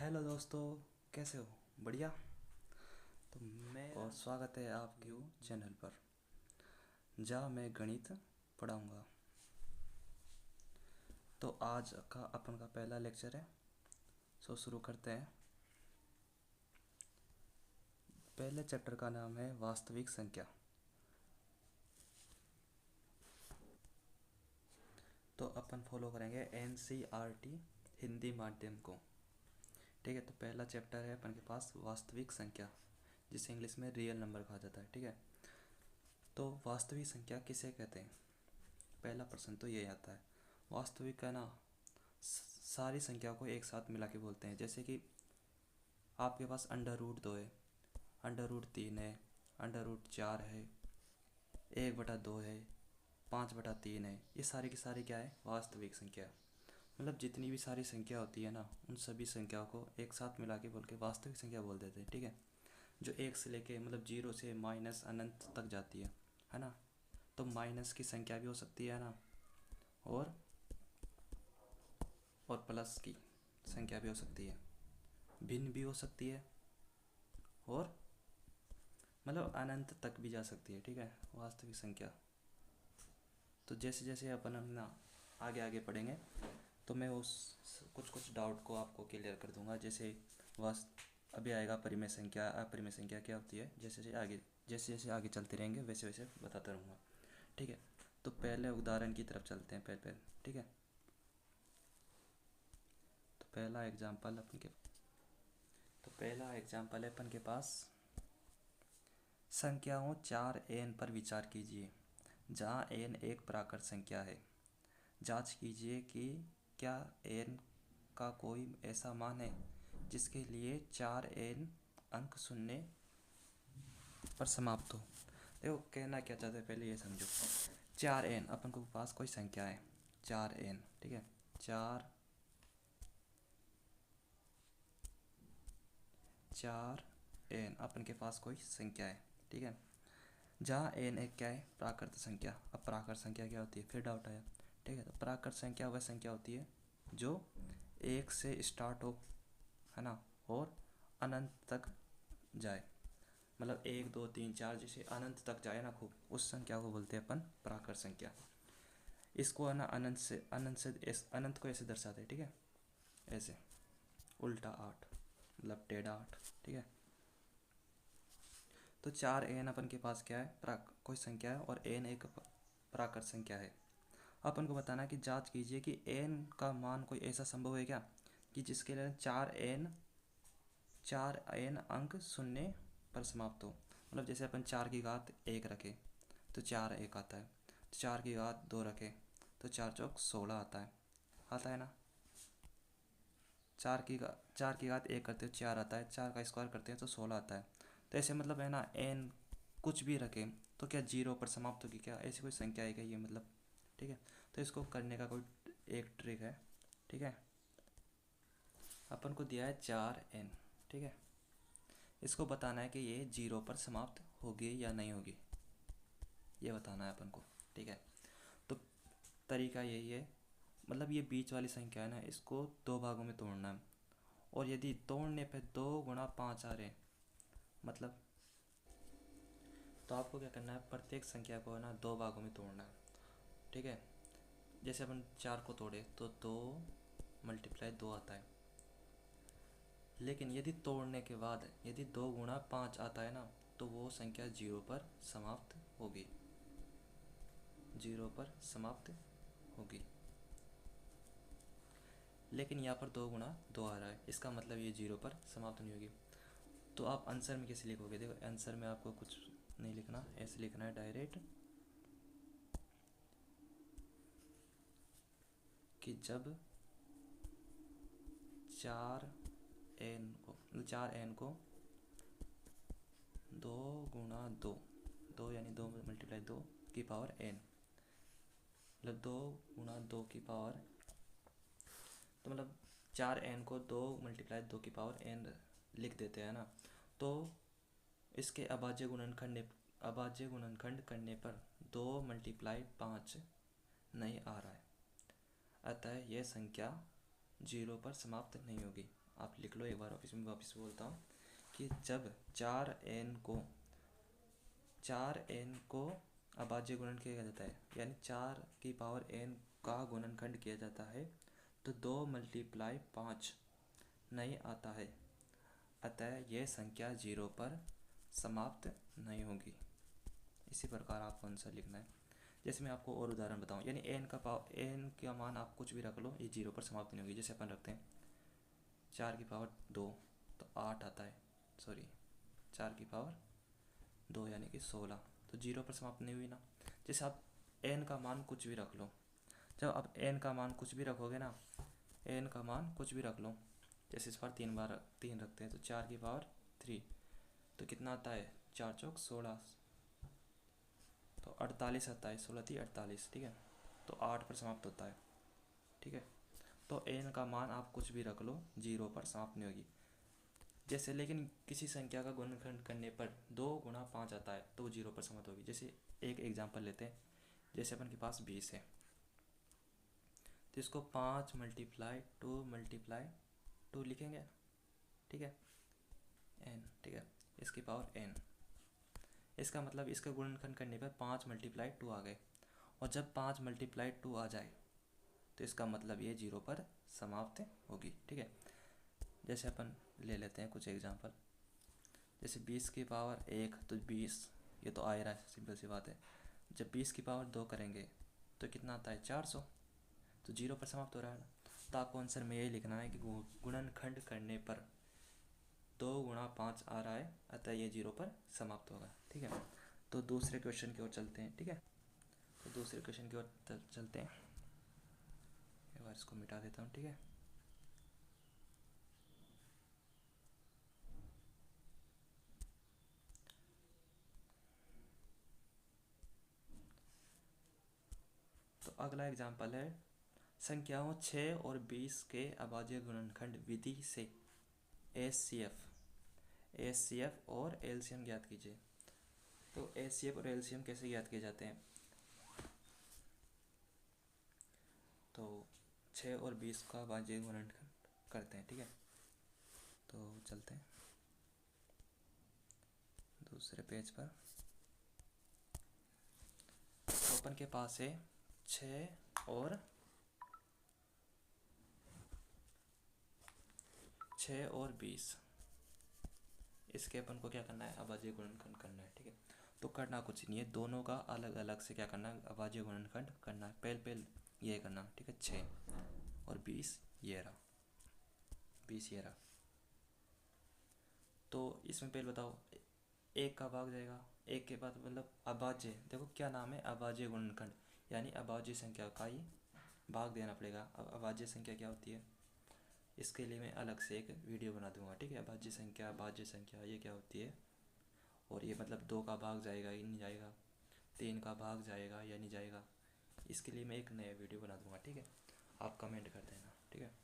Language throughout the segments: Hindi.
हेलो दोस्तों, कैसे हो? बढ़िया। तो मैं और स्वागत है आपके चैनल पर जहाँ मैं गणित पढ़ाऊँगा। तो आज का अपन का पहला लेक्चर है, सो शुरू करते हैं। पहले चैप्टर का नाम है वास्तविक संख्या। तो अपन फॉलो करेंगे NCERT हिंदी माध्यम को। ठीक है, तो पहला चैप्टर है अपन के पास वास्तविक संख्या, जिसे इंग्लिश में रियल नंबर कहा जाता है। ठीक है, तो वास्तविक संख्या किसे कहते हैं? पहला प्रश्न तो ये आता है। वास्तविक का ना सारी संख्या को एक साथ मिला के बोलते हैं। जैसे कि आपके पास अंडर रूट 2 है, अंडर रूट 3 है, अंडर रूट 4 है, 1/2 है, 5/3 है। ये सारी की सारी क्या है? वास्तविक संख्या। मतलब जितनी भी सारी संख्या होती है ना, उन सभी संख्याओं को एक साथ मिला के बोल के वास्तविक संख्या बोल देते हैं। ठीक है, जो एक से लेके मतलब जीरो से माइनस अनंत तक जाती है ना। तो माइनस की संख्या भी हो सकती है ना, और प्लस की संख्या भी हो सकती है, भिन्न भी हो सकती है, और मतलब अनंत तक भी जा सकती है। ठीक है, वास्तविक संख्या। तो जैसे जैसे अपन हम ना आगे आगे पढ़ेंगे तो मैं उस कुछ कुछ डाउट को आपको क्लियर कर दूंगा। जैसे वास्त अभी आएगा परिमेय संख्या, अपरिमेय संख्या क्या होती है। जैसे जैसे आगे चलते रहेंगे वैसे वैसे बताता रहूँगा। ठीक है, तो पहले उदाहरण की तरफ चलते हैं पहले। ठीक है, तो पहला एग्जाम्पल है अपन के पास। संख्याओं 4n पर विचार कीजिए, जहाँ n एक प्राकृत संख्या है। जांच कीजिए कि क्या n का कोई ऐसा मान है जिसके लिए 4n अंक शून्य पर समाप्त हो। देखो कहना क्या चाहते हैं, पहले ये समझो। 4n अपन को पास कोई संख्या है, 4n। ठीक है, 4n अपन के पास कोई संख्या है। ठीक है, जहाँ n एक क्या है? प्राकृत संख्या। अब प्राकृत संख्या क्या होती है? फिर डाउट आया। ठीक है, तो प्राकृत संख्या वह संख्या होती है जो एक से स्टार्ट हो, है ना, और अनंत तक जाए। मतलब 1 2 3 4 जैसे अनंत तक जाए ना खूब, उस संख्या को बोलते हैं अपन प्राकृत संख्या। इसको है ना अनंत को ऐसे दर्शाते हैं। ठीक है, ऐसे उल्टा 8, मतलब टेढ़ा 8। ठीक है, तो 4n अपन के पास क्या है? कोई संख्या है, और n एक प्राकृत संख्या है। अपन को बताना है कि जांच कीजिए कि n का मान कोई ऐसा संभव है क्या कि जिसके लिए 4n अंक शून्य पर समाप्त हो। मतलब जैसे अपन 4 की घात 1 रखें तो 4 1 आता है, तो 4 की घात 2 रखें तो 4 चौक 16 आता है ना। 4 की घात 1 करते हो 4 आता है, 4 का स्क्वायर करते हैं तो 16 आता है। तो ऐसे मतलब है ना, n कुछ भी रखें तो क्या 0 पर समाप्त होगी क्या? ऐसी कोई संख्या है क्या ये? मतलब ठीक है, तो इसको करने का कोई एक ट्रिक है। ठीक है, अपन को दिया है 4n। ठीक है, इसको बताना है कि ये 0 पर समाप्त होगी या नहीं होगी, ये बताना है अपन को। ठीक है, तो तरीका यही है। मतलब ये बीच वाली संख्या है ना, इसको 2 भागों में तोड़ना है। और यदि तोड़ने पे 2 × 5 आ रहे हैं, मतलब तो आपको क्या करना है? प्रत्येक संख्या को है ना 2 भागों में तोड़ना है। ठीक है, जैसे अपन 4 को तोड़े तो 2 × 2 आता है। लेकिन यदि तोड़ने के बाद यदि 2 × 5 आता है ना, तो वो संख्या 0 पर समाप्त होगी, 0 पर समाप्त होगी। लेकिन यहाँ पर 2 × 2 आ रहा है, इसका मतलब ये 0 पर समाप्त नहीं होगी। तो आप आंसर में कैसे लिखोगे? देखो आंसर में आपको कुछ नहीं लिखना, ऐसे लिखना है डायरेक्ट कि जब 4n को 2 × 2, 2 यानी 2 × 2 की पावर n, मतलब 2 × 2 की पावर, तो मतलब 4n को 2 × 2 की पावर n लिख देते हैं ना। तो इसके अभाज्य गुणनखंड करने पर 2 × 5 नहीं आ रहा है, अतः यह संख्या 0 पर समाप्त नहीं होगी। आप लिख लो एक बार, ऑफिस में वापस बोलता हूँ कि जब 4n को अभाज्य गुणन किया जाता है, यानी 4n का गुणनखंड किया जाता है, तो 2 × 5 नहीं आता है, अतः यह संख्या 0 पर समाप्त नहीं होगी। इसी प्रकार आपको आंसर लिखना है। जैसे मैं आपको और उदाहरण बताऊं, यानी n का मान आप कुछ भी रख लो, ये 0 पर समाप्त नहीं होगी। जैसे अपन रखते हैं 4 की पावर 2, तो 8 आता है, सॉरी 4 की पावर 2 यानी कि 16, तो 0 पर समाप्त नहीं हुई ना। जैसे आप n का मान कुछ भी रख लो, जब आप n का मान कुछ भी रखोगे ना, n का मान कुछ भी रख लो, जैसे इस बार 3 रखते हैं, तो 4 की पावर 3, तो कितना आता है, 4 चौक 16, तो 48 आता है, 16 थी 48, ठीक है, तो 8 पर समाप्त होता है, ठीक है। तो n का मान आप कुछ भी रख लो, 0 पर समाप्त नहीं होगी। जैसे लेकिन किसी संख्या का गुणनखंड करने पर 2 × 5 आता है, तो 0 पर समाप्त होगी। जैसे एक एग्जांपल लेते हैं, जैसे अपन के पास 20 है, तो इसको 5 × 2 लिखेंगे, ठीक है, n, ठीक है, इसकी पावर n। इसका मतलब इसका गुणनखंड करने पर 5 × 2 आ गए, और जब 5 × 2 आ जाए तो इसका मतलब ये 0 पर समाप्त होगी, ठीक है। जैसे अपन ले लेते हैं कुछ एग्जांपल, जैसे 20 की पावर 1, तो 20, ये तो आ ही रहा है, सिंपल सी बात है। जब 20 की पावर 2 करेंगे तो कितना आता है, 400, तो 0 पर समाप्त हो रहा है ना। तो आपको आंसर में यही लिखना है कि गुणनखंड करने पर 2 × 5 आ रहा है, अतः ये 0 पर समाप्त होगा, ठीक है। तो दूसरे क्वेश्चन की ओर चलते हैं, ठीक है। तो दूसरे क्वेश्चन की ओर चलते हैं, एक बार इसको मिटा देता हूँ, ठीक है। तो अगला एग्जाम्पल है, संख्याओं 6 और 20 के अभाज्य गुणनखंड विधि से एचसीएफ और एलसीएम ज्ञात कीजिए। तो एचसीएफ और एलसीएम कैसे ज्ञात किए जाते हैं, तो 6 और 20 का अभाज्य गुणनखंड करते हैं, ठीक है। तो चलते हैं दूसरे पेज पर। तो अपन के पास है 6 और 20, इसके अपन को क्या करना है, अभाज्य गुणनखंड करना है, ठीक है। तो करना कुछ नहीं है, दोनों का अलग अलग से क्या करना है, अभाज्य गुणनखंड करना है। पहले ये करना, ठीक है, 6 और 20 ये रहा, 20 ये रहा। तो इसमें पहले बताओ, एक का भाग जाएगा, एक के बाद मतलब अभाज्य, देखो क्या नाम है, अभाज्य गुणनखंड, यानी अभाज्य संख्या का ही भाग देना पड़ेगा। अब अभाज्य संख्या क्या होती है, इसके लिए मैं अलग से एक वीडियो बना दूंगा, ठीक है। अभाज्य संख्या ये क्या होती है, और ये मतलब 2 का भाग जाएगा या नहीं जाएगा, 3 का भाग जाएगा या नहीं जाएगा, इसके लिए मैं एक नया वीडियो बना दूंगा, ठीक है। आप कमेंट कर देना, ठीक है।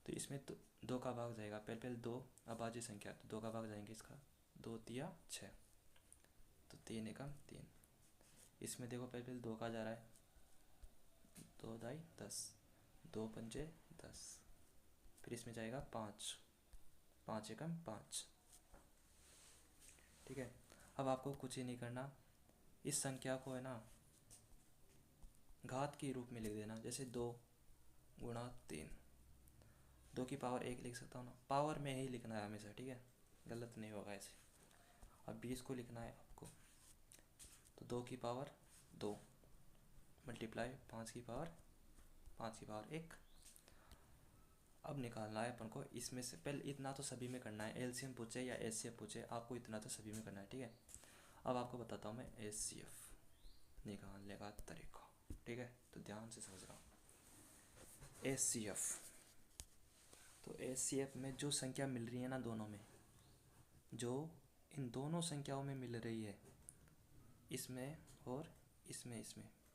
तो इसमें तो 2 का भाग जाएगा, पहले 2 अभाज्य संख्या, तो 2 का भाग जाएंगे, इसका 2 तिया 6, तो 3 एकम 3। इसमें देखो पहले 2 का जा रहा है, 2 दाई 10, 2 पंजे 10, फिर इसमें जाएगा 5, 5 एकम 5, ठीक है। अब आपको कुछ ही नहीं करना, इस संख्या को है ना घात के रूप में लिख देना। जैसे 2 × 3, 2 की पावर 1 लिख सकता हूँ ना, पावर में ही लिखना है हमेशा, ठीक है, गलत नहीं होगा ऐसे। अब 20 को लिखना है आपको, तो 2 की पावर 2 मल्टीप्लाई 5 की पावर 1। अब निकालना है अपन को, इसमें से पहले इतना तो सभी में करना है, एलसीएम पूछे या एचसीएफ पूछे, आपको इतना तो सभी में करना है, ठीक है। अब आपको बताता हूँ मैं एचसीएफ निकालने का तरीका, ठीक है, तो ध्यान से समझना। एचसीएफ, तो एचसीएफ में जो संख्या मिल रही है ना, दोनों में, जो इन दोनों संख्याओं में मिल रही है, इसमें और इसमें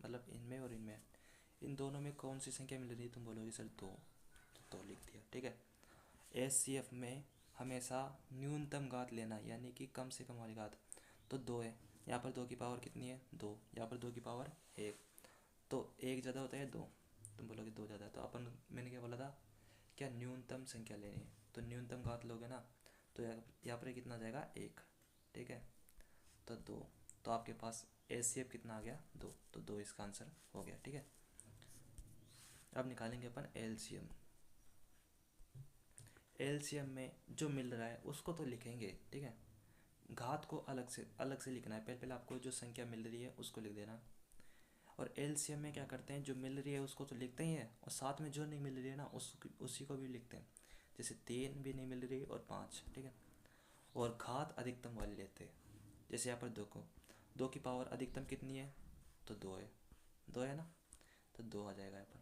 मतलब इनमें और इनमें, इन दोनों में कौन सी संख्या मिल रही है, तुम बोलोगे सर 2, तो 2 लिख दिया, ठीक है। एचसीएफ में हमेशा न्यूनतम घात लेना, यानी कि कम से कम वाली घात, तो 2 है, यहाँ पर 2 की पावर कितनी है, 2, यहाँ पर 2 की पावर 1, तो 1 ज़्यादा होता है 2, तुम बोलोगे 2 ज़्यादा है, तो अपन मैंने क्या बोला था, क्या न्यूनतम संख्या लेनी है, तो न्यूनतम घात लोगे ना तो यहाँ पर कितना आ जाएगा 1, ठीक है, तो 2। तो आपके पास एचसीएफ कितना आ गया 2, तो 2 इसका आंसर हो गया, ठीक है। अब निकालेंगे अपन एलसीएम। एलसीएम में जो मिल रहा है उसको तो लिखेंगे, ठीक है, घात को अलग से लिखना है। पहले आपको जो संख्या मिल रही है उसको लिख देना। और एलसीएम में क्या करते हैं, जो मिल रही है उसको तो लिखते ही है, और साथ में जो नहीं मिल रही है ना उसी को भी लिखते हैं। जैसे 3 भी नहीं मिल रही और 5, ठीक है। और घात अधिकतम वाली लेते हैं। जैसे यहाँ पर 2 की पावर अधिकतम कितनी है, तो 2 है, 2 है ना, तो 2 आ जाएगा यहाँ पर।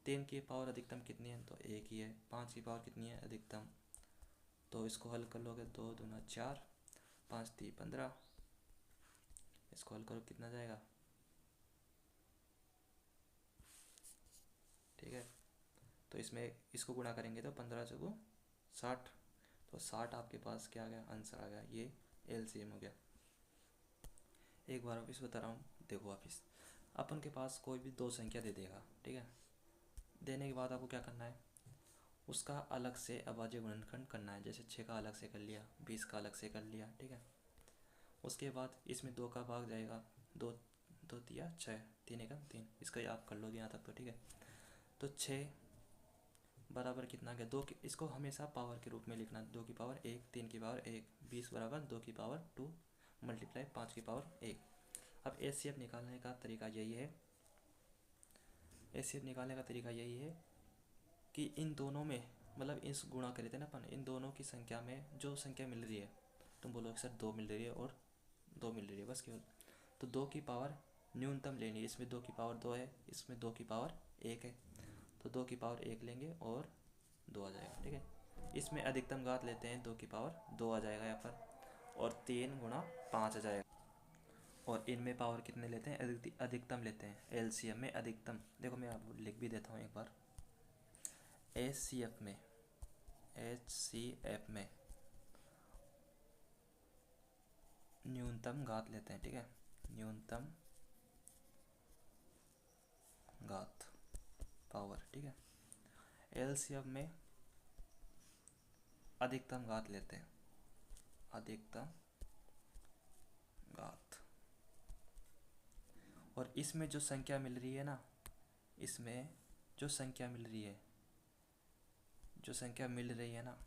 3 की पावर अधिकतम कितनी है, तो 1 ही है। 5 की पावर कितनी है अधिकतम, तो इसको हल कर लोगे, 2 दूना 4, 5 3 15, इसको हल करो कितना जाएगा, ठीक है। तो इसमें इसको गुणा करेंगे तो 15 चौको 60, तो 60 आपके पास क्या आ गया, आंसर आ गया। ये एलसीएम हो गया। एक बार वापिस बता रहा हूँ, देखो वापिस अपन के पास कोई भी 2 संख्या दे देगा, ठीक है। देने के बाद आपको क्या करना है, उसका अलग से अभाज्य गुणनखंड करना है। जैसे 6 का अलग से कर लिया, 20 का अलग से कर लिया, ठीक है। उसके बाद इसमें 2 का भाग जाएगा, 2 2 तिया 6, 3 एकम 3, इसका आप कर लोगे यहाँ तक तो, ठीक है। तो 6 बराबर कितना आ गया, 2 की, इसको हमेशा पावर के रूप में लिखना, 2 की पावर 1, 3 की पावर 1, 20 बराबर 2 की पावर 2 मल्टीप्लाई 5 की पावर 1। अब एचसीएफ निकालने का तरीका यही है, एचसीएफ निकालने का तरीका यही है कि इन दोनों में, मतलब इस गुणा करे थे ना अपन, इन दोनों की संख्या में जो संख्या मिल रही है, तुम बोलोगे सर 2 मिल रही है और 2 मिल रही है बस केवल, तो 2 की पावर न्यूनतम लेनी है। इसमें 2 की पावर 2 है, इसमें 2 की पावर 1 है, तो 2 की पावर 1 लेंगे और 2 आ जाएगा, ठीक है। इसमें अधिकतम घात लेते हैं, 2 की पावर 2 आ जाएगा यहाँ पर, और 3 गुणा 5 आ जाएगा। और इनमें पावर कितने लेते हैं, अधिकतम लेते हैं। एलसीएम में अधिकतम, देखो मैं आपको लिख भी देता हूँ एक बार। एचसीएफ में न्यूनतम घात लेते हैं, ठीक है, न्यूनतम घात पावर, ठीक है। एलसीएम में अधिकतम घात लेते हैं, अधिकतम घात। और इसमें जो संख्या मिल रही है ना, इसमें जो संख्या मिल रही है, जो संख्या मिल रही है ना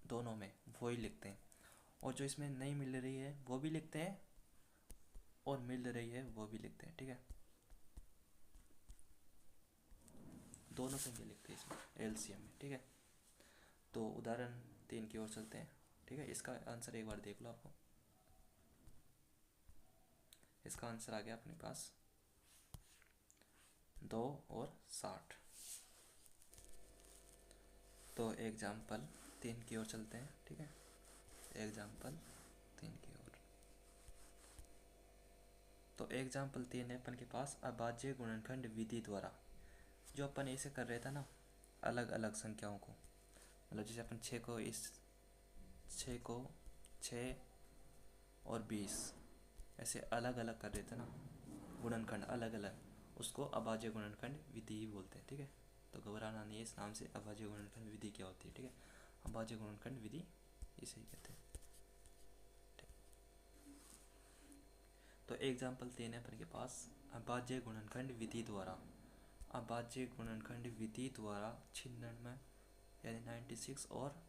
दोनों में, वो ही लिखते हैं। और जो इसमें नहीं मिल रही है वो भी लिखते हैं, और मिल रही है वो भी लिखते हैं, ठीक है। दोनों संख्या लिखते हैं इसमें एलसीएम में, ठीक है। तो उदाहरण 3 की ओर चलते हैं, ठीक है। इसका आंसर एक बार देख लो आपको, इसका आंसर आ गया अपने पास 2 और 60। तो एग्जाम्पल 3 की ओर चलते हैं, ठीक है। एग्जाम्पल 3 की ओर, तो एग्जाम्पल 3 है अपन के पास, अभाज्य गुणनखंड विधि द्वारा। जो अपन ऐसे कर रहे थे ना, अलग अलग संख्याओं को, मतलब जैसे अपन 6 को 6 और 20 ऐसे अलग अलग कर रहे थे ना, गुणनखंड अलग अलग, उसको अभाज्य गुणनखंड विधि ही बोलते हैं, ठीक है। तो घबराना नहीं है इस नाम से, अभाज्य गुणनखंड विधि क्या होती है, ठीक है। अभाज्य गुणनखंड विधि इसे ही कहते हैं। तो एग्जाम्पल 3 है अपन के पास, अभाज्य गुणनखंड विधि द्वारा। अभाज्य गुणनखंड विधि द्वारा 96 यानी 96 और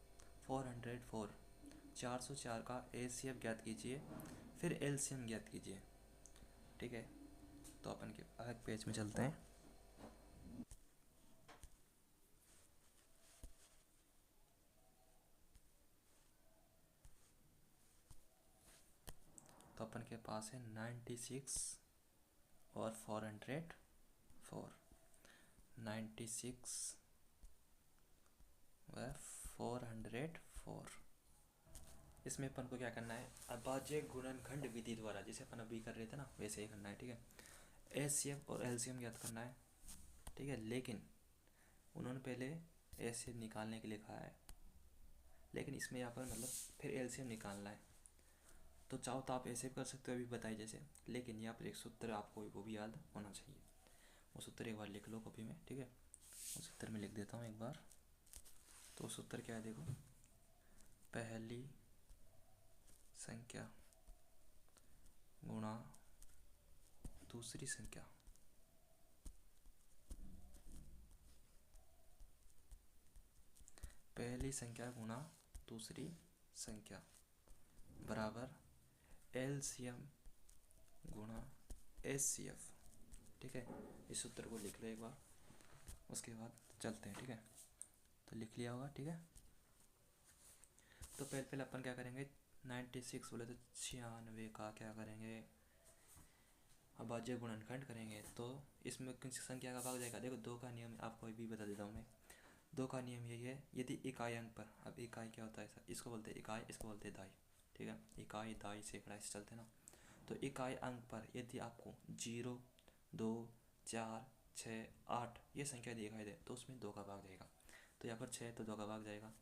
404, 404 का एचसीएफ ज्ञात कीजिए, फिर एलसीएम ज्ञात कीजिए, ठीक है। तो अपन के अलग पेज में चलते हैं। तो अपन के पास है 96 और 404, 96 व 404। इसमें अपन को क्या करना है, अभाज्य गुणनखंड विधि द्वारा, जैसे अपन अभी कर रहे थे ना वैसे ही करना है, ठीक है। एचसीएफ और एलसीएम ज्ञात करना है, ठीक है। लेकिन उन्होंने पहले एचसीएफ निकालने के लिए कहा है, लेकिन इसमें यहाँ पर मतलब फिर एलसीएम निकालना है। तो चाहो तो आप ऐसे कर सकते हो अभी बताइए जैसे, लेकिन यहाँ पर एक सूत्र आपको वो भी याद होना चाहिए। वो सूत्र एक बार लिख लो कॉपी में, ठीक है। वो सूत्र में लिख देता हूँ एक बार। तो सूत्र क्या है देखो, पहली संख्या गुणा दूसरी संख्या पहली संख्या गुणा दूसरी संख्या बराबर एलसीएम गुणा एचसीएफ। ठीक है, इस सूत्र को लिख लो एक बार, उसके बाद चलते हैं। ठीक है, तो लिख लिया होगा। ठीक है, तो पहले अपन क्या करेंगे, 96 बोले तो 96 का क्या करेंगे, अभाज्य गुणनखंड करेंगे। तो इसमें किस संख्या का भाग जाएगा, देखो दो का नियम आपको भी बता देता हूँ मैं। दो का नियम यही है, यदि इकाई अंक पर, अब इकाई क्या होता है, इसको बोलते हैं इकाई, इसको बोलते हैं दाई। ठीक है, इकाई दाई सैकड़ा ऐसे चलते ना। तो इकाई अंक पर यदि आपको 0, 2, 4, 6, 8 ये संख्या दिखाई दे तो उसमें 2 का भाग जाएगा। तो यहाँ पर 6 तो 2 का भाग जाएगा,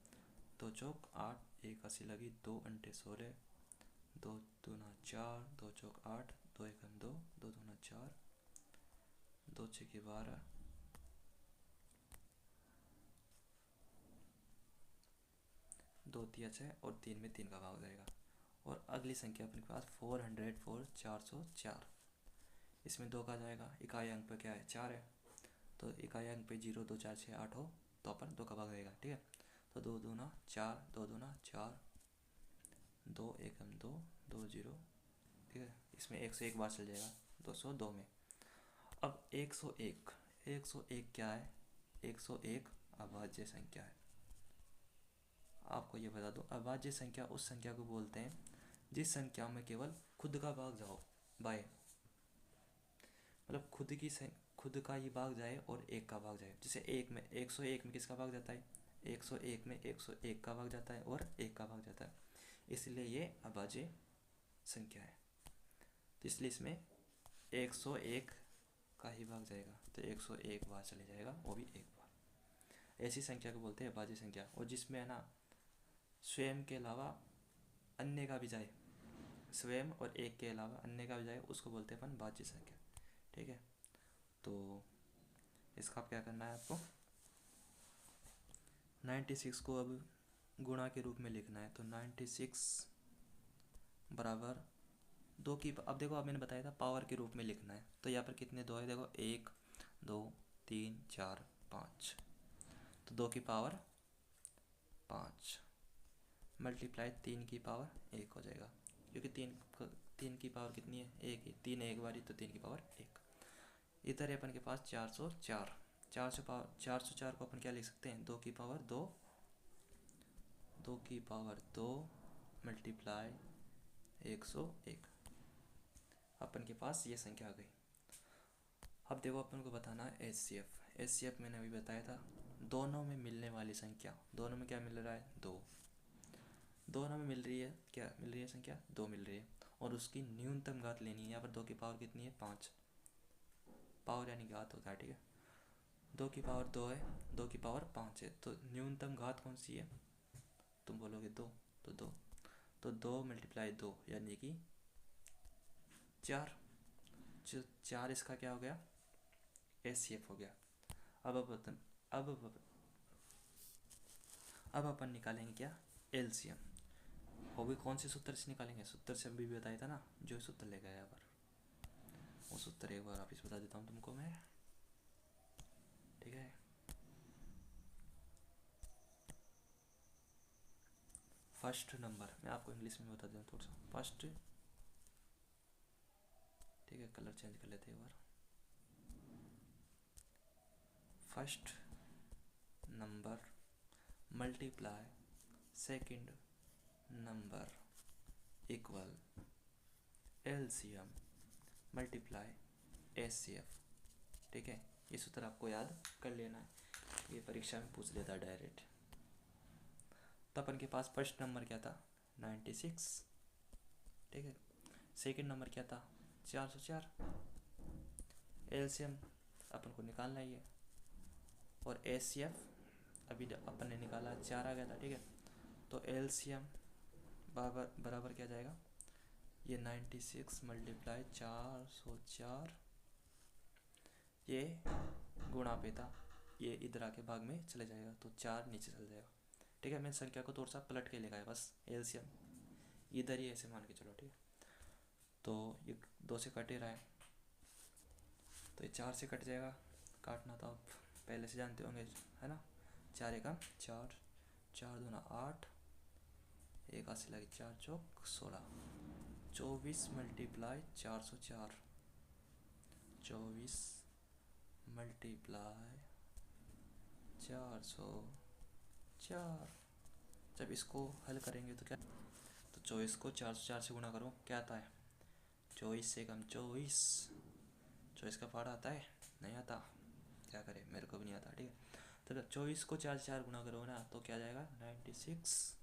2 चौक 8, 1 80 लगी, 2 अंटे 16, 2 दूना 4, 2 चौक 8, 2 एकम 2, 2 दूना 4, 2 छः 12, 2 तिया 6 और 3 में 3 का भाग जाएगा। और अगली संख्या अपने पास 404 404, इसमें 2 का जाएगा, इकाई अंक पे क्या है 4 है, तो इकाई अंक पे 0 2 4 6 8 हो तो अपन 2 का भाग जाएगा। ठीक है, तो 2 दूना 4, 2 दूना 4, 2 एकम 2, 2 0। ठीक है, इसमें 101 बार चल जाएगा 202 में। अब 101, 101 क्या है, 101 अभाज्य संख्या है। आपको ये बता दो, अभाज्य संख्या उस संख्या को बोलते हैं जिस संख्या में केवल खुद का भाग जाओ बाय, मतलब खुद का ही भाग जाए और एक का भाग जाए। जैसे एक में 101 में किसका भाग जाता है, 101 में 101 का भाग जाता है और एक का भाग जाता है, इसलिए ये अभाज्य संख्या है। तो इसलिए इसमें 101 का ही भाग जाएगा, तो 101 बार चले जाएगा, वो भी एक बार। ऐसी संख्या को बोलते हैं अभाज्य संख्या। और जिसमें है ना स्वयं के अलावा अन्य का भी जाए, स्वयं और एक के अलावा अन्य का भी जाए, उसको बोलते हैं अपन भाज्य संख्या। ठीक है, तो इसका क्या करना है आपको, 96 को अब गुणा के रूप में लिखना है। तो 96 बराबर 2 की, अब देखो अब मैंने बताया था पावर के रूप में लिखना है। तो यहाँ पर कितने 2 है, देखो 1 2 3 4 5, तो 2 की पावर 5 मल्टीप्लाई 3 की पावर 1 हो जाएगा, क्योंकि 3 की पावर कितनी है, 1 ही, 3 एक बारी, तो 3 की पावर 1। इधर है अपन के पास 404, 404 को अपन क्या लिख सकते हैं, 2 की पावर 2, 2 की पावर 2 मल्टीप्लाई 101, अपन के पास ये संख्या आ गई। अब देखो अपन को बताना है एचसीएफ। एचसीएफ मैंने अभी बताया था, दोनों में मिलने वाली संख्या, दोनों में क्या मिल रहा है 2, दोनों में मिल रही है, क्या मिल रही है संख्या 2 मिल रही है, और उसकी न्यूनतम घात लेनी है। यहाँ पर 2 की पावर कितनी है 5, पावर यानी घात होता है। ठीक है, 2 की पावर 2 है, 2 की पावर 5 है, तो न्यूनतम घात कौन सी है, तुम बोलोगे 2, तो 2, तो 2 मल्टीप्लाई 2 यानी कि 4, जो 4 इसका क्या हो गया, एचसीएफ हो गया। अब अपन निकालेंगे क्या, एलसीएम। वो भी कौन से सूत्र से निकालेंगे, सूत्र से अभी बताया था ना, जो सूत्र ले गया यहाँ पर, वो सूत्र एक बार वापिस बता देता हूँ तुमको मैं। ठीक है, फर्स्ट नंबर, मैं आपको इंग्लिश में बता देता हूँ थोड़ा सा, फर्स्ट, ठीक है कलर चेंज कर लेते हैं एक बार, first number multiply second number equal LCM multiply HCF. ठीक है, ये सूत्र आपको याद कर लेना है, ये परीक्षा में पूछ लेता है डायरेक्ट। तो अपन के पास फर्स्ट नंबर क्या था 96, ठीक है, सेकंड नंबर क्या था 404, एलसीएम अपन को निकालना ही है, और एचसीएफ अभी अपन ने निकाला 4 आ गया था। ठीक है, तो एलसीएम बराबर क्या जाएगा, ये 96 मल्टीप्लाई 404, ये गुणा पे था, ये इधर आके भाग में चले जाएगा, तो 4 नीचे चल जाएगा, ठीक है, मैंने संख्या को थोड़ा सा पलट के लिखा है बस, एलसीएम इधर ही ऐसे मान के चलो, ठीक है। तो ये 2 से कट ही रहा है, तो ये 4 से कट जाएगा, काटना तो आप पहले से जानते होंगे, है ना। 4 एकम 4, 4 दूना 8, 1 हाथ से लगी 4 चौक 16, 24 मल्टीप्लाई 404, 24 मल्टीप्लाई 404। जब इसको हल करेंगे तो क्या, तो 24 को 404 से गुणा करो, क्या आता है 24 से कम 24, 24 का पारा आता है, नहीं आता, क्या करें, मेरे को भी नहीं आता, ठीक है। तो 24 को 4 से 4 गुणा करो ना, तो क्या जाएगा 96,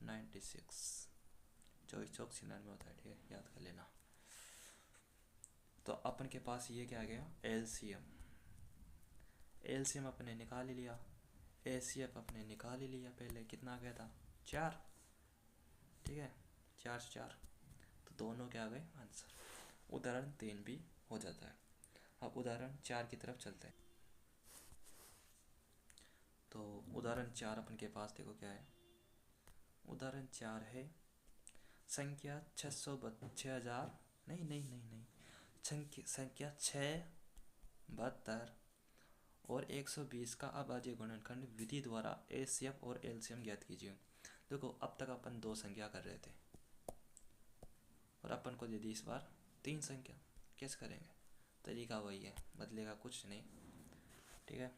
96, 24 चौक 96 होता है, ठीक है, याद कर लेना। तो अपन के पास ये क्या आ गया, एलसीएम, एलसीएम अपने निकाल ही लिया, एचसीएफ अपने निकाल ही लिया, पहले कितना आ गया था 4, ठीक है, 4 से 4, तो दोनों क्या आ गए आंसर। उदाहरण 3 भी हो जाता है। अब उदाहरण 4 की तरफ चलते हैं। तो उदाहरण 4 अपन के पास देखो क्या है, उदाहरण 4 है संख्या 6,000, नहीं नहीं नहीं नहीं, संख्या 672 और 120 का अभाज्य गुणनखंड विधि द्वारा एचसीएफ और एलसीएम ज्ञात कीजिए। देखो अब तक अपन 2 संख्या कर रहे थे और अपन को दे दी इस बार 3 संख्या, कैसे करेंगे, तरीका वही है, बदलेगा कुछ नहीं, ठीक है।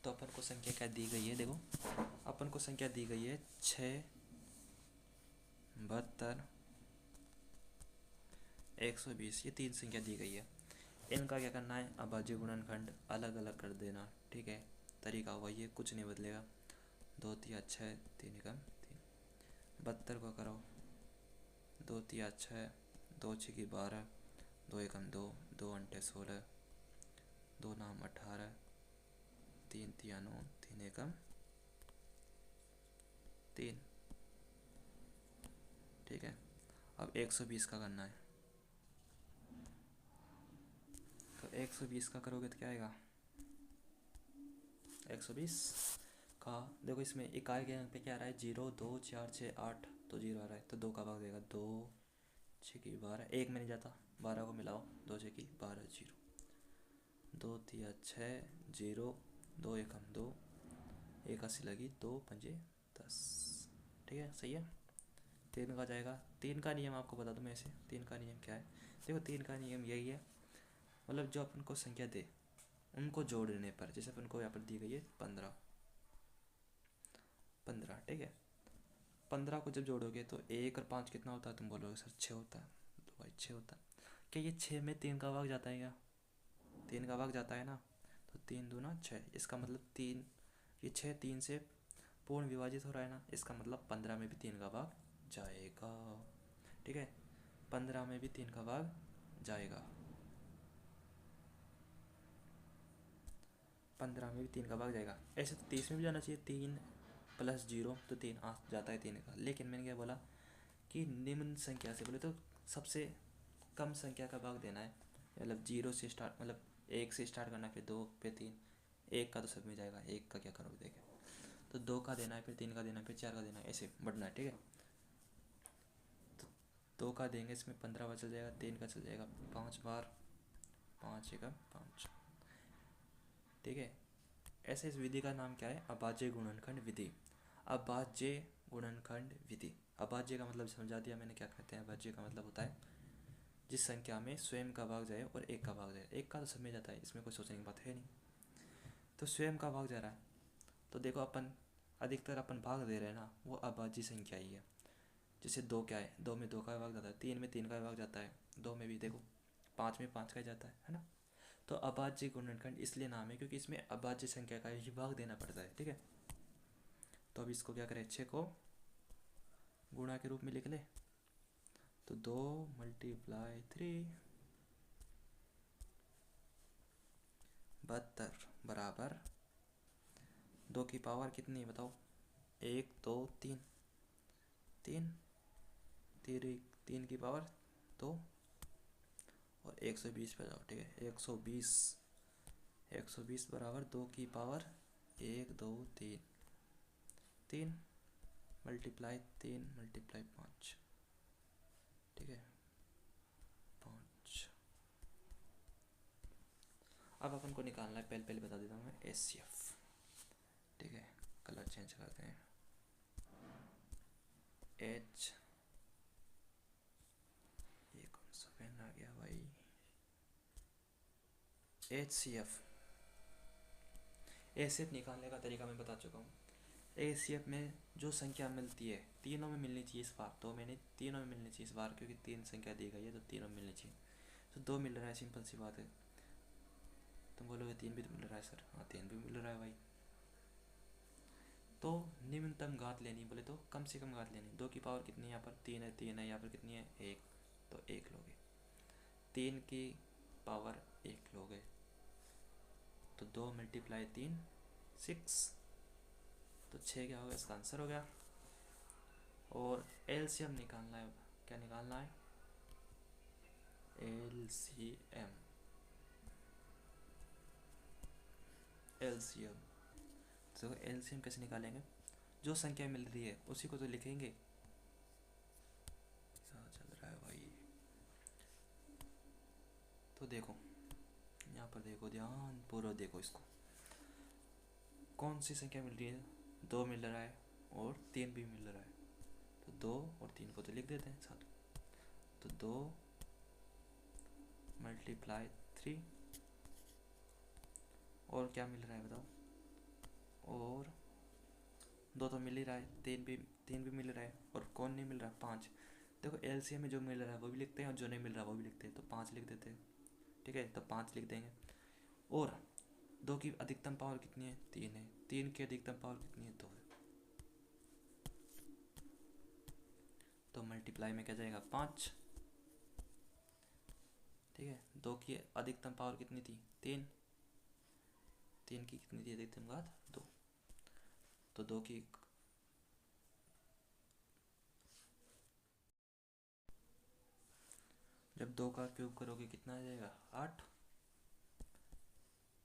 तो अपन को संख्या क्या दी गई है, देखो अपन को संख्या दी गई है 672 120, ये 3 संख्या दी गई है। इनका क्या करना है, अभाज्य गुणनखंड अलग अलग कर देना, ठीक है, तरीका वही है, कुछ नहीं बदलेगा। 2 तिया 6, 3 एकम 3, 72 को करो 2 तिया 6, 2 छकी 12, 2 एकम 2, 2 अंटे 16, 2 नाम 18, 3 तिया 9, 3 एकम 3, ठीक है। अब 120 का करना है, तो 120 का करोगे तो क्या आएगा, 120 का देखो इसमें इकाई के अंक पे क्या आ रहा है 0, 2, 4, 6, 8, तो 0 आ रहा है, तो 2 का भाग देगा 2 छकी 12, 1 में नहीं जाता, 12 को मिलाओ, 2 छकी 12, 0, 2 तिया 6, 0, 2 एकम 2, 1 अस्सी लगी 2 पंजे 10, ठीक है, सही है। 3 का जाएगा, 3 का नियम आपको बता दूँ मैं ऐसे, 3 का नियम क्या है, देखो 3 का नियम यही है, मतलब जो अपन को संख्या दे उनको जोड़ने पर, जैसे अपन को यहाँ पर दी गई है 15, ठीक है, 15 को जब जोड़ोगे तो 1 और 5 कितना होता है, तुम बोलोगे सर 6 होता है, तो भाई 6 होता है, क्या ये 6 में 3 का भाग जाता है क्या, 3 का भाग जाता है ना, तो 3 दूना 6, इसका मतलब 3, ये 6 3 से पूर्ण विभाजित हो रहा है ना, इसका मतलब 15 में भी 3 का भाग जाएगा, ठीक है, 15 में भी 3 का भाग जाएगा, 15 में भी 3 का भाग जाएगा। ऐसे तो 30 में भी जाना चाहिए, 3 + 0 तो 3 आ जाता है 3 का, लेकिन मैंने क्या बोला कि निम्न संख्या से, बोले तो सबसे कम संख्या का भाग देना है, मतलब 0 से स्टार्ट, मतलब 1 से स्टार्ट करना, फिर 2 फिर 3, 1 का तो सब में जाएगा, 1 का क्या करोगे देखें, तो 2 का देना है, फिर 3 का देना है, फिर 4 का देना है, ऐसे बढ़ना है, ठीक है। तो 2 का देंगे, इसमें 15 बार चल जाएगा, 3 का चल जाएगा 5 बार, 5 का 5, ठीक है। ऐसे इस विधि का नाम क्या है, अभाज्य गुणनखंड विधि, अभाज्य गुणनखंड विधि। अभाज्य का मतलब समझा दिया मैंने क्या कहते हैं, अभाज्य का मतलब होता है जिस संख्या में स्वयं का भाग जाए और 1 का भाग जाए, 1 का तो सब में जाता है, इसमें कोई सोचने की बात है नहीं, तो स्वयं का भाग जा रहा है, तो देखो अपन अधिकतर अपन भाग दे रहे हैं ना, वो अभाज्य संख्या ही है। जैसे 2 क्या है, 2 में 2 का भाग जाता है, 3 में 3 का भाग जाता है, 2 में भी देखो 5 में 5 का जाता है ना। तो अभाज्य गुणनखंड इसलिए नाम है क्योंकि इसमें अभाज्य संख्या का ही भाग देना पड़ता है, ठीक है। तो अब इसको क्या करें, 6 को गुणा के रूप में लिख ले, तो 2 × 3 72 बराबर 2 की पावर कितनी बताओ, 1 2 3, 3 की पावर 2 और 120 पे जाओ, ठीक है, 120 बराबर 2 की पावर 1 2 3, 3 मल्टीप्लाई 3 मल्टीप्लाई 5, ठीक है 5। अब अपन को निकालना है, पहले बता देता हूँ मैं, HCF, ठीक है। कलर चेंज करते हैं, H, ये कौन सा पेन आ गया भाई, HCF। HCF निकालने का तरीका मैं बता चुका हूँ। HCF में जो संख्या मिलती है, तीनों में मिलनी चाहिए इस बार, तो मैंने तीनों में मिलनी चाहिए इस बार, क्योंकि 3 संख्या दी गई है तो तीनों में मिलनी चाहिए। तो 2 मिल रहा है, सिंपल सी बात है। तुम बोलोगे 3 भी तो मिल रहा है सर, हाँ 3 भी मिल रहा है भाई। तो निम्नतम घात लेनी, बोले तो कम से कम घात लेनी। 2 की पावर कितनी है यहाँ पर, 3 है, 3 है, यहाँ पर कितनी है 1, तो 1 लोगे। 3 की पावर 1 लोगे, तो 2 मल्टीप्लाई 3 6, तो 6 क्या हो गया, इसका आंसर हो गया। और LCM निकालना है, क्या निकालना है, LCM। तो LCM कैसे निकालेंगे, जो संख्या मिल रही है उसी को तो लिखेंगे। चल रहा है भाई, तो देखो यहाँ पर देखो, ध्यान पूर्वक देखो इसको, कौन सी संख्या मिल रही है, 2 मिल रहा है और 3 भी मिल रहा है, तो 2 और 3 को तो लिख देते हैं साथ। तो 2 मल्टीप्लाई 3, और क्या मिल रहा है बताओ, और 2 तो मिल ही रहा है, 3 भी मिल रहा है, और कौन नहीं मिल रहा, 5। देखो LCM में जो मिल रहा है वो भी लिखते हैं और जो नहीं मिल रहा वो भी लिखते हैं, तो 5 लिख देते हैं, ठीक है। तो 5 लिख देंगे। और 2 की अधिकतम पावर कितनी है, 3 है, 3 की अधिकतम पावर कितनी है, 2 है, तो मल्टीप्लाई में क्या जाएगा 5, ठीक है। 2 की अधिकतम पावर कितनी थी, 3, 3 की कितनी थी अधिकतम घात, 2, तो 2 की जब 2 का क्यूब करोगे कितना आ जाएगा 8,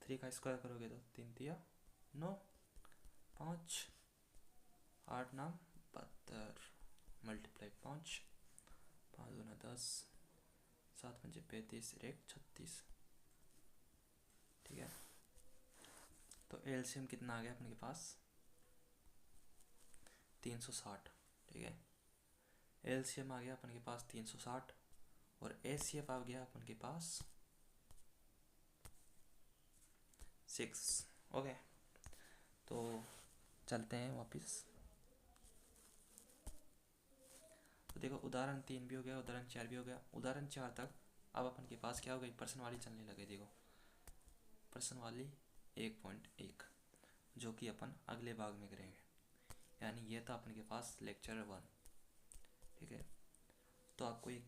3 का स्क्वायर करोगे तो 3 तिया 9, 5, 8 नाम 72, मल्टीप्लाई 5, 5 दूना 10, 7 पंजे 35, 1 36, ठीक है। तो LCM कितना आ गया अपने के पास, 360, ठीक है। LCM आ गया अपन के पास 360, और HCF आ गया अपन के पास 6। ओके, तो चलते हैं वापस। तो देखो उदाहरण 3 भी हो गया, उदाहरण 4 भी हो गया, उदाहरण 4 तक अब अपन के पास क्या हो गई, प्रश्न वाली चलने लगे। देखो प्रश्न वाली 1.1, जो कि अपन अगले भाग में करेंगे, यानी ये था अपन के पास लेक्चर 1, ठीक है। तो आपको एक,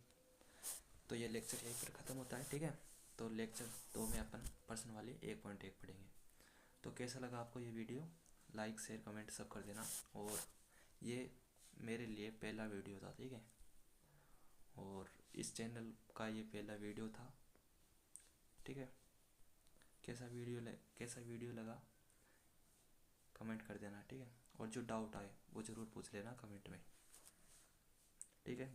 तो ये लेक्चर यहीं पर ख़त्म होता है, ठीक है। तो लेक्चर 2 में अपन प्रश्न वाली 1.1 पढ़ेंगे। तो कैसा लगा आपको ये वीडियो, लाइक शेयर कमेंट सब कर देना। और ये मेरे लिए पहला वीडियो था, ठीक है, और इस चैनल का ये पहला वीडियो था, ठीक है। कैसा वीडियो लगा कमेंट कर देना, ठीक है। और जो डाउट आए वो ज़रूर पूछ लेना कमेंट में, ठीक है।